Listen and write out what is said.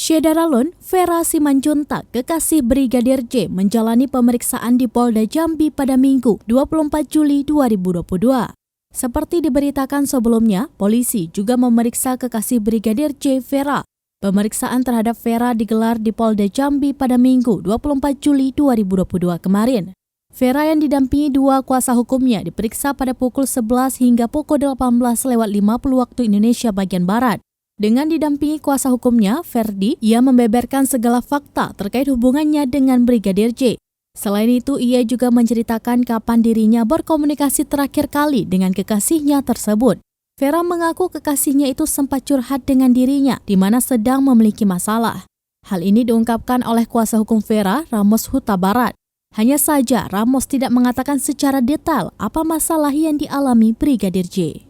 Syedaralun, Vera Simanjuntak, kekasih Brigadir J, menjalani pemeriksaan di Polda Jambi pada Minggu 24 Juli 2022. Seperti diberitakan sebelumnya, polisi juga memeriksa kekasih Brigadir J, Vera. Pemeriksaan terhadap Vera digelar di Polda Jambi pada Minggu 24 Juli 2022 kemarin. Vera yang didampingi dua kuasa hukumnya diperiksa pada pukul 11 hingga pukul 18.50 waktu Indonesia bagian Barat. Dengan didampingi kuasa hukumnya, Ferdi, ia membeberkan segala fakta terkait hubungannya dengan Brigadir J. Selain itu, ia juga menceritakan kapan dirinya berkomunikasi terakhir kali dengan kekasihnya tersebut. Vera mengaku kekasihnya itu sempat curhat dengan dirinya, di mana sedang memiliki masalah. Hal ini diungkapkan oleh kuasa hukum Vera, Ramos Huta Barat. Hanya saja, Ramos tidak mengatakan secara detail apa masalah yang dialami Brigadir J.